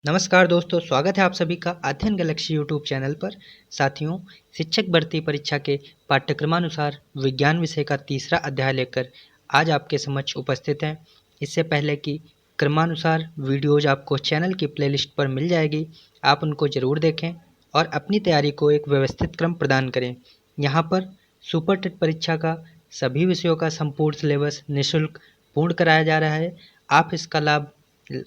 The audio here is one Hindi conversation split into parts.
नमस्कार दोस्तों, स्वागत है आप सभी का अध्ययन गैलेक्सी यूट्यूब चैनल पर। साथियों, शिक्षक भर्ती परीक्षा के पाठ्यक्रमानुसार विज्ञान विषय का तीसरा अध्याय लेकर आज आपके समक्ष उपस्थित हैं। इससे पहले कि क्रमानुसार वीडियोज आपको चैनल की प्लेलिस्ट पर मिल जाएगी, आप उनको ज़रूर देखें और अपनी तैयारी को एक व्यवस्थित क्रम प्रदान करें। यहाँ पर सुपर टेट परीक्षा का सभी विषयों का संपूर्ण सिलेबस निःशुल्क पूर्ण कराया जा रहा है। आप इसका लाभ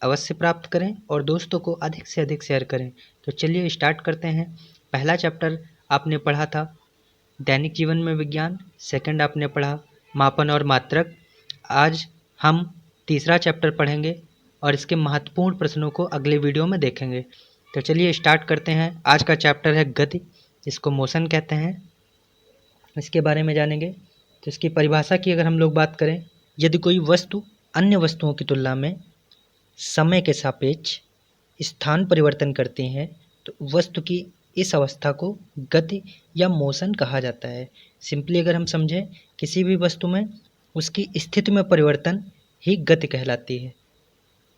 अवश्य प्राप्त करें और दोस्तों को अधिक से अधिक शेयर करें। तो चलिए स्टार्ट करते हैं। पहला चैप्टर आपने पढ़ा था दैनिक जीवन में विज्ञान, सेकंड आपने पढ़ा मापन और मात्रक। आज हम तीसरा चैप्टर पढ़ेंगे और इसके महत्वपूर्ण प्रश्नों को अगले वीडियो में देखेंगे। तो चलिए स्टार्ट करते हैं। आज का चैप्टर है गति, इसको मोशन कहते हैं। इसके बारे में जानेंगे। तो इसकी परिभाषा की अगर हम लोग बात करें, यदि कोई वस्तु अन्य वस्तुओं की तुलना में समय के सापेक्ष स्थान परिवर्तन करती हैं तो वस्तु की इस अवस्था को गति या मोशन कहा जाता है। सिंपली अगर हम समझें, किसी भी वस्तु में उसकी स्थिति में परिवर्तन ही गति कहलाती है।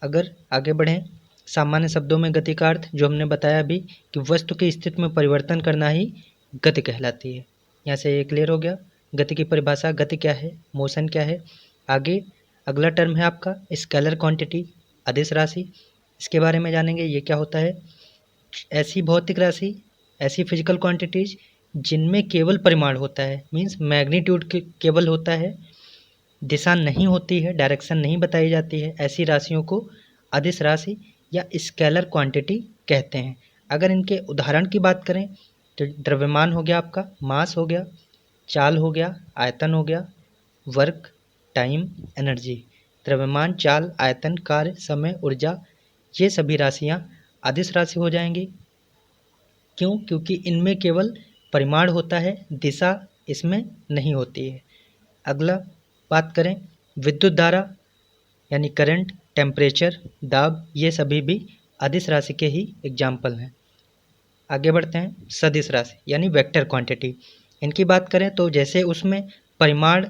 अगर आगे बढ़ें, सामान्य शब्दों में गति का अर्थ जो हमने बताया अभी कि वस्तु की स्थिति में परिवर्तन करना ही गति कहलाती है। यहाँ से ये क्लियर हो गया गति की परिभाषा, गति क्या है, मोशन क्या है। आगे अगला टर्म है आपका स्केलर क्वांटिटी, अदिश राशि। इसके बारे में जानेंगे, ये क्या होता है। ऐसी भौतिक राशि, ऐसी फिजिकल क्वांटिटीज जिनमें केवल परिमाण होता है, मीन्स मैग्नीट्यूड केवल होता है, दिशा नहीं होती है, डायरेक्शन नहीं बताई जाती है, ऐसी राशियों को अदिश राशि या स्केलर क्वांटिटी कहते हैं। अगर इनके उदाहरण की बात करें तो द्रव्यमान हो गया आपका, मास हो गया, चाल हो गया, आयतन हो गया, वर्क, टाइम, एनर्जी। द्रव्यमान, चाल, आयतन, कार्य, समय, ऊर्जा, ये सभी राशियाँ अदिश राशि हो जाएंगी। क्यों? क्योंकि इनमें केवल परिमाण होता है, दिशा इसमें नहीं होती है। अगला बात करें विद्युत धारा यानी करंट, टेम्परेचर, दाब, ये सभी भी अदिश राशि के ही एग्जाम्पल हैं। आगे बढ़ते हैं, सदिश राशि यानी वेक्टर क्वांटिटी। इनकी बात करें तो जैसे उसमें परिमाण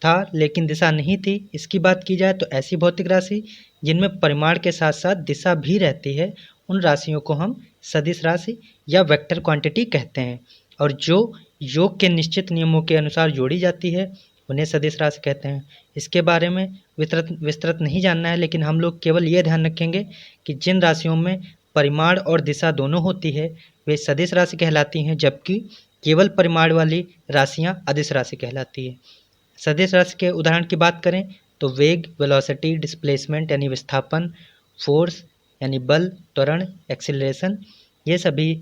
था लेकिन दिशा नहीं थी, इसकी बात की जाए तो ऐसी भौतिक राशि जिनमें परिमाण के साथ साथ दिशा भी रहती है, उन राशियों को हम सदिश राशि या वेक्टर क्वांटिटी कहते हैं। और जो योग के निश्चित नियमों के अनुसार जोड़ी जाती है उन्हें सदिश राशि कहते हैं। इसके बारे में विस्तृत नहीं जानना है, लेकिन हम लोग केवल ये ध्यान रखेंगे कि जिन राशियों में परिमाण और दिशा दोनों होती है वे सदिश राशि कहलाती हैं, जबकि केवल परिमाण वाली राशियाँ अदिश राशि कहलाती है। सदिश राशि के उदाहरण की बात करें तो वेग, वेलोसिटी, डिस्प्लेसमेंट यानी विस्थापन, फोर्स यानी बल, त्वरण, एक्सीलरेशन, ये सभी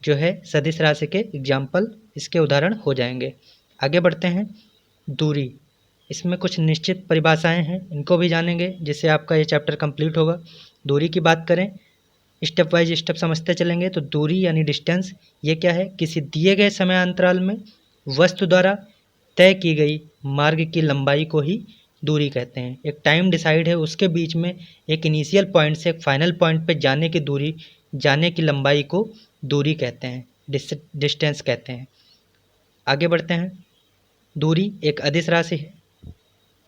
जो है सदिश राशि के एग्जाम्पल, इसके उदाहरण हो जाएंगे। आगे बढ़ते हैं, दूरी। इसमें कुछ निश्चित परिभाषाएं हैं, इनको भी जानेंगे जिससे आपका ये चैप्टर कंप्लीट होगा। दूरी की बात करें, स्टेप वाइज स्टेप समझते चलेंगे। तो दूरी यानी डिस्टेंस, ये क्या है, किसी दिए गए समय अंतराल में वस्तु द्वारा तय की गई मार्ग की लंबाई को ही दूरी कहते हैं। एक टाइम डिसाइड है, उसके बीच में एक इनिशियल पॉइंट से एक फाइनल पॉइंट पे जाने की दूरी, जाने की लंबाई को दूरी कहते हैं, डिस्टेंस कहते हैं। आगे बढ़ते हैं, दूरी एक अदिश राशि है,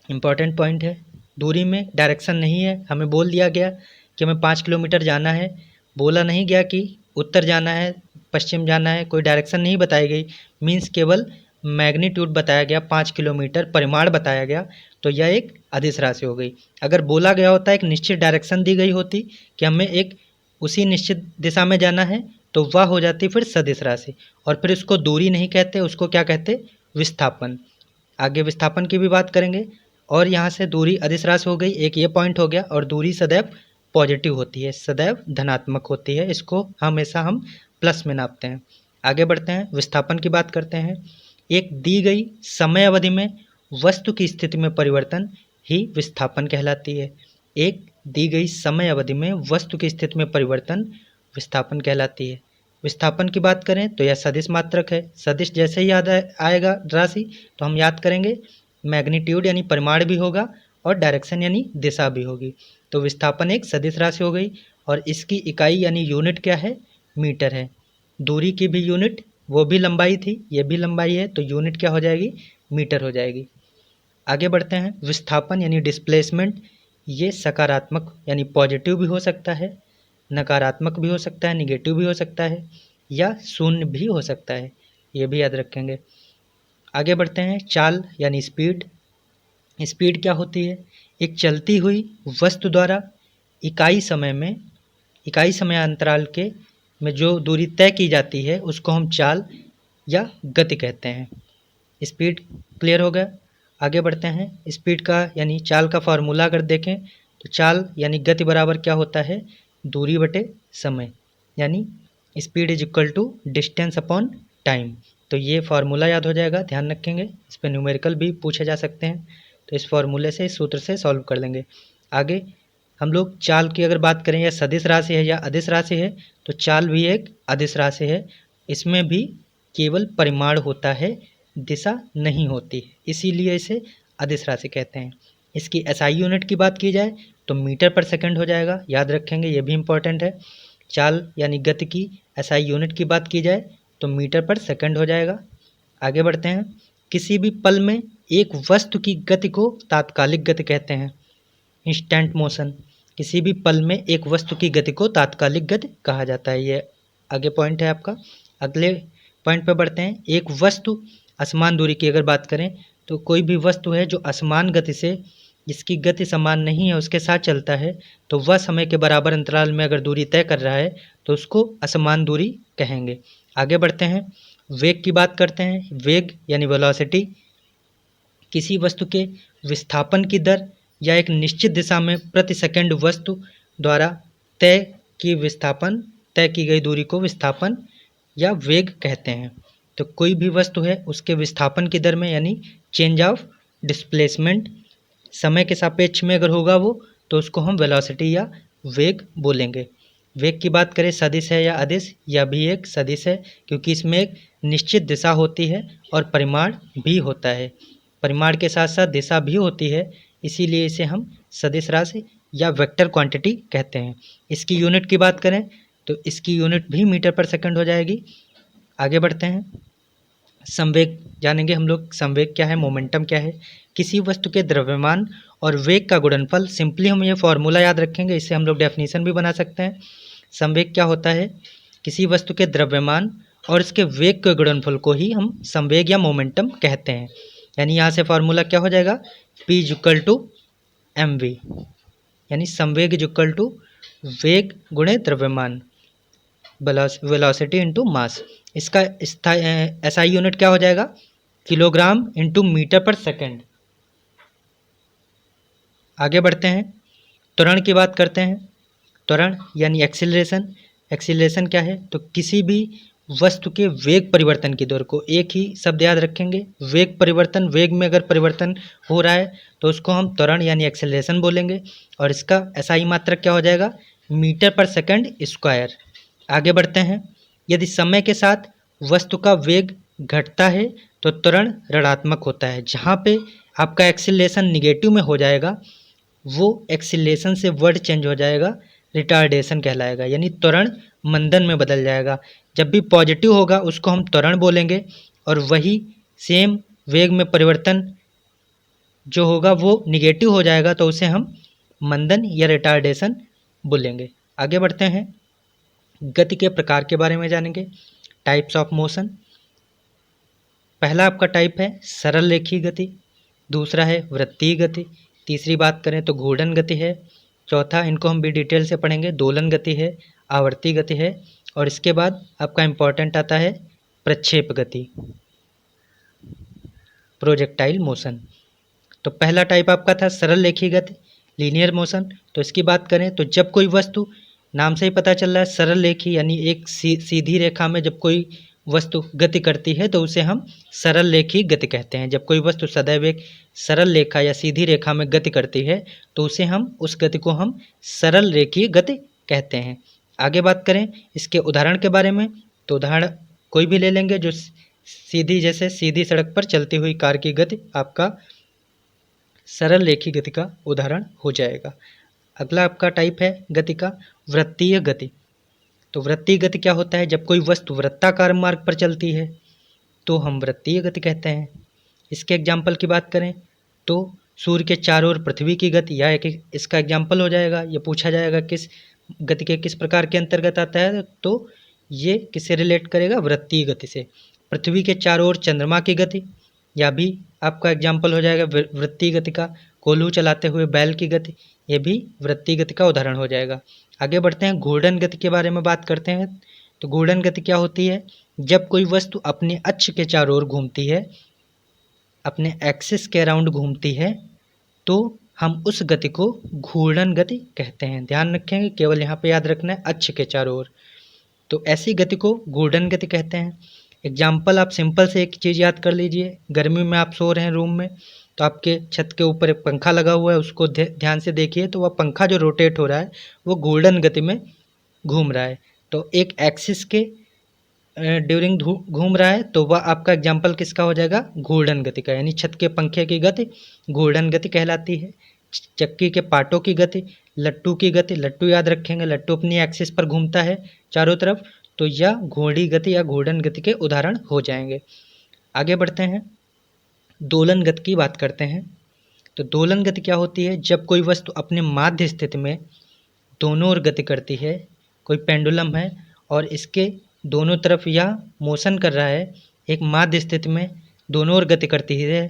इम्पॉर्टेंट पॉइंट है। दूरी में डायरेक्शन नहीं है, हमें बोल दिया गया कि हमें 5 किलोमीटर जाना है, बोला नहीं गया कि उत्तर जाना है, पश्चिम जाना है, कोई डायरेक्शन नहीं बताई गई। मीन्स केवल मैग्नीट्यूड बताया गया, 5 किलोमीटर परिमाण बताया गया, तो यह एक अदिश राशि हो गई। अगर बोला गया होता, एक निश्चित डायरेक्शन दी गई होती कि हमें एक उसी निश्चित दिशा में जाना है, तो वह हो जाती फिर सदिश राशि। और फिर उसको दूरी नहीं कहते, उसको क्या कहते, विस्थापन। आगे विस्थापन की भी बात करेंगे। और यहाँ से दूरी अदिश राशि हो गई, एक ये पॉइंट हो गया। और दूरी सदैव पॉजिटिव होती है, सदैव धनात्मक होती है, इसको हमेशा हम प्लस में नापते हैं। आगे बढ़ते हैं, विस्थापन की बात करते हैं। एक दी गई समय अवधि में वस्तु की स्थिति में परिवर्तन ही विस्थापन कहलाती है। एक दी गई समय अवधि में वस्तु की स्थिति में परिवर्तन विस्थापन कहलाती है। विस्थापन की बात करें तो यह सदिश मात्रक है। सदिश जैसे ही याद आएगा राशि तो हम याद करेंगे मैग्नीट्यूड यानी परिमाण भी होगा और डायरेक्शन यानी दिशा भी होगी। तो विस्थापन एक सदिश राशि हो गई और इसकी इकाई यानी यूनिट क्या है, मीटर है। दूरी की भी यूनिट, वो भी लंबाई थी, ये भी लंबाई है, तो यूनिट क्या हो जाएगी, मीटर हो जाएगी। आगे बढ़ते हैं, विस्थापन यानी डिस्प्लेसमेंट, ये सकारात्मक यानी पॉजिटिव भी हो सकता है, नकारात्मक भी हो सकता है, निगेटिव भी हो सकता है, या शून्य भी हो सकता है, ये भी याद रखेंगे। आगे बढ़ते हैं। चाल यानी स्पीड। स्पीड क्या होती है? एक चलती हुई वस्तु द्वारा इकाई समय अंतराल के में जो दूरी तय की जाती है उसको हम चाल या गति कहते हैं। स्पीड क्लियर हो गया। आगे बढ़ते हैं। स्पीड का यानी चाल का फार्मूला अगर देखें तो चाल यानी गति बराबर क्या होता है? दूरी बटे समय, यानी speed is equal to distance upon time. तो ये फार्मूला याद हो जाएगा, ध्यान रखेंगे। इस पर न्यूमेरिकल भी पूछे जा सकते हैं, तो इस फार्मूले से, इस सूत्र से सॉल्व कर लेंगे। आगे हम लोग चाल की अगर बात करें, या सदिश राशि है या अदिश राशि है, तो चाल भी एक अदिश राशि है। इसमें भी केवल परिमाण होता है, दिशा नहीं होती है, इसीलिए इसे अदिश राशि कहते हैं। इसकी एसआई यूनिट की बात की जाए तो मीटर पर सेकंड हो जाएगा, याद रखेंगे, ये भी इम्पोर्टेंट है। चाल यानी गति की एसआई यूनिट की बात की जाए तो मीटर पर सेकंड हो जाएगा। आगे बढ़ते हैं। किसी भी पल में एक वस्तु की गति को तात्कालिक गति कहते हैं, इंस्टेंट मोशन। किसी भी पल में एक वस्तु की गति को तात्कालिक गति कहा जाता है। ये आगे पॉइंट है आपका। अगले पॉइंट पर बढ़ते हैं। एक वस्तु असमान दूरी की अगर बात करें तो कोई भी वस्तु है जो असमान गति से, जिसकी गति समान नहीं है, उसके साथ चलता है, तो वह समय के बराबर अंतराल में अगर दूरी तय कर रहा है तो उसको असमान दूरी कहेंगे। आगे बढ़ते हैं। वेग की बात करते हैं। वेग यानी वेलोसिटी किसी वस्तु के विस्थापन की दर या एक निश्चित दिशा में प्रति सेकंड वस्तु द्वारा तय की गई दूरी को विस्थापन या वेग कहते हैं। तो कोई भी वस्तु है उसके विस्थापन की दर में, यानी चेंज ऑफ डिस्प्लेसमेंट, समय के सापेक्ष में अगर होगा वो, तो उसको हम वेलोसिटी या वेग बोलेंगे। वेग की बात करें, सदिश है या अदिश, यह भी एक सदिश है, क्योंकि इसमें एक निश्चित दिशा होती है और परिमाण भी होता है। परिमाण के साथ साथ दिशा भी होती है, इसीलिए इसे हम सदिश राशि या वेक्टर क्वांटिटी कहते हैं। इसकी यूनिट की बात करें तो इसकी यूनिट भी मीटर पर सेकंड हो जाएगी। आगे बढ़ते हैं। संवेग जानेंगे हम लोग। संवेग क्या है, मोमेंटम क्या है? किसी वस्तु के द्रव्यमान और वेग का गुणनफल। सिंपली हम ये फॉर्मूला याद रखेंगे, इससे हम लोग डेफिनेशन भी बना सकते हैं। संवेग क्या होता है? किसी वस्तु के द्रव्यमान और इसके वेग के गुणनफल को ही हम संवेग या मोमेंटम कहते हैं। यानी यहाँ से फार्मूला क्या हो जाएगा? P is equal to mv, यानी संवेग इज इक्वल टू वेग गुणे द्रव्यमान, वेलोसिटी इंटू मास। इसका एसआई यूनिट क्या हो जाएगा? किलोग्राम इंटू मीटर पर सेकंड। आगे बढ़ते हैं। त्वरण की बात करते हैं। त्वरण यानी एक्सीलरेशन। एक्सीलरेशन क्या है? तो किसी भी वस्तु के वेग परिवर्तन की दर को, एक ही शब्द याद रखेंगे, वेग परिवर्तन, वेग में अगर परिवर्तन हो रहा है तो उसको हम त्वरण यानी एक्सेलरेशन बोलेंगे, और इसका एसआई मात्रक क्या हो जाएगा? मीटर पर सेकंड स्क्वायर। आगे बढ़ते हैं। यदि समय के साथ वस्तु का वेग घटता है तो त्वरण ऋणात्मक होता है। जहाँ पे आपका एक्सेलरेशन निगेटिव में हो जाएगा, वो एक्सीलरेशन से वर्ड चेंज हो जाएगा, रिटार्डेशन कहलाएगा, यानी त्वरण मंदन में बदल जाएगा। जब भी पॉजिटिव होगा उसको हम त्वरण बोलेंगे, और वही सेम वेग में परिवर्तन जो होगा वो निगेटिव हो जाएगा तो उसे हम मंदन या रिटार्डेशन बोलेंगे। आगे बढ़ते हैं। गति के प्रकार के बारे में जानेंगे। Types of motion. पहला आपका टाइप है सरल रेखीय गति, दूसरा है वृत्तीय गति, तीसरी बात करें तो घूर्णन गति है, चौथा, इनको हम भी डिटेल से पढ़ेंगे, दोलन गति है, आवर्ती गति है, और इसके बाद आपका इम्पॉर्टेंट आता है प्रक्षेप गति, प्रोजेक्टाइल मोशन। तो पहला टाइप आपका था सरल रेखीय गति, लीनियर मोशन। तो इसकी बात करें तो जब कोई वस्तु, नाम से ही पता चल रहा है सरल रेखी, यानी एक सीधी रेखा में जब कोई वस्तु गति करती है तो उसे हम सरल रेखीय गति कहते हैं। जब कोई वस्तु सदैव एक सरल रेखा या सीधी रेखा में गति करती है तो उसे हम, उस गति को हम सरल रेखीय गति कहते हैं। आगे बात करें इसके उदाहरण के बारे में, तो उदाहरण कोई भी ले लेंगे जो सीधी, जैसे सीधी सड़क पर चलती हुई कार की गति आपका सरल रेखीय गति का उदाहरण हो जाएगा। अगला आपका टाइप है गति का वृत्तीय गति। तो वृत्तीय गति क्या होता है? जब कोई वस्तु वृत्ताकार मार्ग पर चलती है तो हम वृत्तीय गति कहते हैं। इसके एग्जाम्पल की बात करें तो सूर्य के चारों ओर पृथ्वी की गति, या एक इसका एग्जाम्पल हो जाएगा। ये पूछा जाएगा किस गति के किस प्रकार के अंतर्गत आता है, तो ये किससे रिलेट करेगा, वृत्तीय गति से। पृथ्वी के चारों ओर चंद्रमा की गति, या भी आपका एग्जाम्पल हो जाएगा वृत्तीय गति का। कोल्हू चलाते हुए बैल की गति, ये भी वृत्तीय गति का उदाहरण हो जाएगा। आगे बढ़ते हैं, घूर्णन गति के बारे में बात करते हैं। तो घूर्णन गति क्या होती है, जब कोई वस्तु अपने अक्ष के चारों ओर घूमती है, अपने एक्सिस के अराउंड घूमती है, तो हम उस गति को घूर्णन गति कहते हैं। ध्यान रखेंगे, केवल यहाँ पे याद रखना है अक्ष के चारों ओर, तो ऐसी गति को घूर्णन गति कहते हैं। एग्जाम्पल आप सिंपल से एक चीज़ याद कर लीजिए। गर्मी में आप सो रहे हैं रूम में, तो आपके छत के ऊपर एक पंखा लगा हुआ है, उसको ध्यान से देखिए, तो वह पंखा जो रोटेट हो रहा है वो घूर्णन गति में घूम रहा है। तो एक एक्सिस के ड्यूरिंग घूम रहा है, तो वह आपका एग्जाम्पल किसका हो जाएगा, घूर्णन गति का, यानी छत के पंखे की गति घूर्णन गति कहलाती है। चक्की के पाटों की गति, लट्टू की गति, लट्टू याद रखेंगे, लट्टू अपनी एक्सिस पर घूमता है चारों तरफ, तो यह घूर्णी गति या घूर्णन गति के उदाहरण हो जाएंगे। आगे बढ़ते हैं, दोलन गति की बात करते हैं। तो दोलन गति क्या होती है, जब कोई वस्तु अपने माध्य स्थिति में दोनों ओर गति करती है। कोई पेंडुलम है और इसके दोनों तरफ यह मोशन कर रहा है, एक माध्य स्थिति में दोनों ओर गति करती है,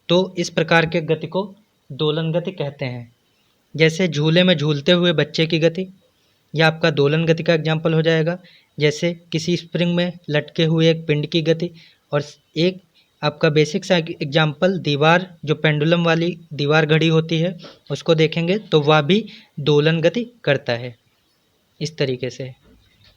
तो इस प्रकार के गति को दोलन गति कहते हैं। जैसे झूले में झूलते हुए बच्चे की गति, यह आपका दोलन गति का एग्जाम्पल हो जाएगा। जैसे किसी स्प्रिंग में लटके हुए एक पिंड की गति, और एक आपका बेसिक सा एग्जाम्पल दीवार, जो पेंडुलम वाली दीवार घड़ी होती है उसको देखेंगे, तो वह भी दोलन गति करता है। इस तरीके से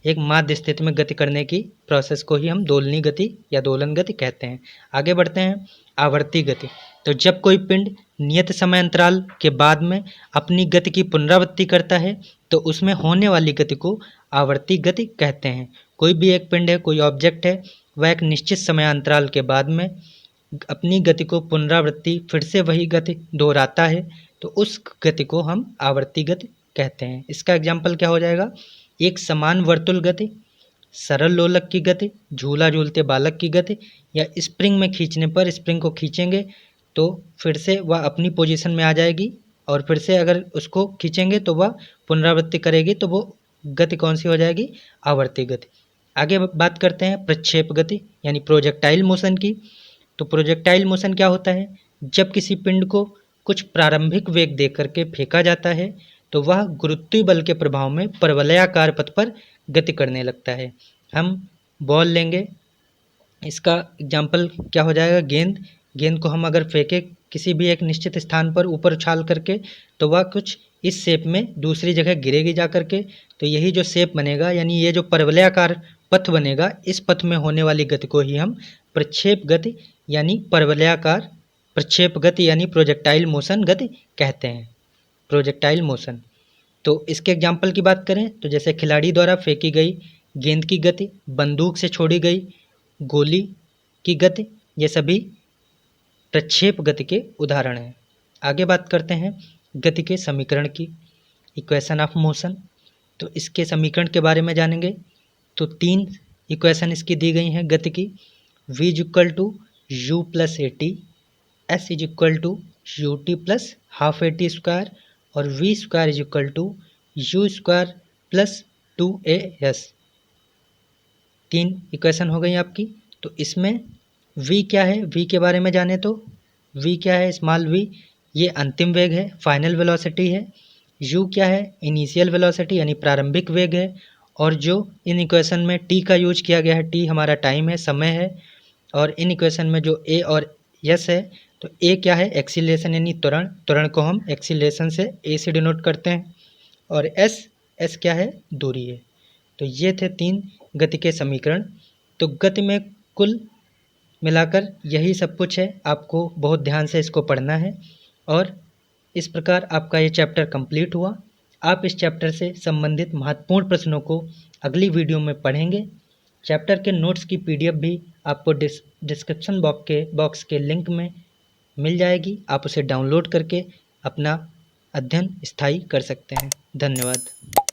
एक माध्य स्थिति में गति करने की प्रोसेस को ही हम दोलनी गति या दोलन गति कहते हैं। आगे बढ़ते हैं, आवर्ती गति। तो जब कोई पिंड नियत समय अंतराल के बाद में अपनी गति की पुनरावृत्ति करता है, तो उसमें होने वाली गति को आवर्ती गति कहते हैं। कोई भी एक पिंड है, कोई ऑब्जेक्ट है, वह एक निश्चित समय अंतराल के बाद में अपनी गति को पुनरावृत्ति फिर से वही गति दोहराता है, तो उस गति को हम आवर्ती गति कहते हैं। इसका एग्जाम्पल क्या हो जाएगा, एक समान वर्तुल गति, सरल लोलक की गति, झूला झूलते बालक की गति, या स्प्रिंग में खींचने पर स्प्रिंग को खींचेंगे तो फिर से वह अपनी पोजीशन में आ जाएगी, और फिर से अगर उसको खींचेंगे तो वह पुनरावृत्ति करेगी, तो वो गति कौन सी हो जाएगी, आवर्ती गति। आगे बात करते हैं प्रक्षेप गति यानी प्रोजेक्टाइल मोशन की। तो प्रोजेक्टाइल मोशन क्या होता है, जब किसी पिंड को कुछ प्रारंभिक वेग दे करके फेंका जाता है, तो वह गुरुत्वीय बल के प्रभाव में परवलयाकार पथ पर गति करने लगता है। हम बॉल लेंगे, इसका एग्जाम्पल क्या हो जाएगा, गेंद को हम अगर फेंके किसी भी एक निश्चित स्थान पर ऊपर उछाल करके, तो वह कुछ इस शेप में दूसरी जगह गिरेगी जा करके, तो यही जो शेप बनेगा, यानी ये जो परवलयाकार पथ बनेगा, इस पथ में होने वाली गति को ही हम प्रक्षेप गति यानी परवलयाकार प्रक्षेप गति यानी प्रोजेक्टाइल मोशन गति कहते हैं। प्रोजेक्टाइल मोशन, तो इसके एग्जाम्पल की बात करें तो जैसे खिलाड़ी द्वारा फेंकी गई गेंद की गति, बंदूक से छोड़ी गई गोली की गति, ये सभी प्रक्षेप गति के उदाहरण हैं। आगे बात करते हैं गति के समीकरण की, इक्वेशन ऑफ मोशन। तो इसके समीकरण के बारे में जानेंगे। तो 3 इक्वेशन इसकी दी गई हैं गति की। v is equal to u plus a t, s is equal to u t plus half a t square, और v square is equal to u square plus 2as। 3 equation हो गई आपकी। तो इसमें v क्या है, v के बारे में जाने तो v क्या है, स्मॉल v, ये अंतिम वेग है, फाइनल वेलोसिटी है। u क्या है, इनिशियल वेलोसिटी यानी प्रारंभिक वेग है। और जो इन इक्वेशन में t का यूज किया गया है, t हमारा टाइम है, समय है। और इन इक्वेशन में जो a और s है, तो a क्या है, एक्सीलरेशन यानी त्वरण, त्वरण को हम एक्सीलरेशन से a से डिनोट करते हैं। और s क्या है, दूरी है। तो ये थे 3 गति के समीकरण। तो गति में कुल मिलाकर यही सब कुछ है, आपको बहुत ध्यान से इसको पढ़ना है। और इस प्रकार आपका ये चैप्टर कंप्लीट हुआ। आप इस चैप्टर से संबंधित महत्वपूर्ण प्रश्नों को अगली वीडियो में पढ़ेंगे। चैप्टर के नोट्स की पीडीएफ भी आपको डिस्क्रिप्शन बॉक्स के लिंक में मिल जाएगी। आप उसे डाउनलोड करके अपना अध्ययन स्थायी कर सकते हैं। धन्यवाद।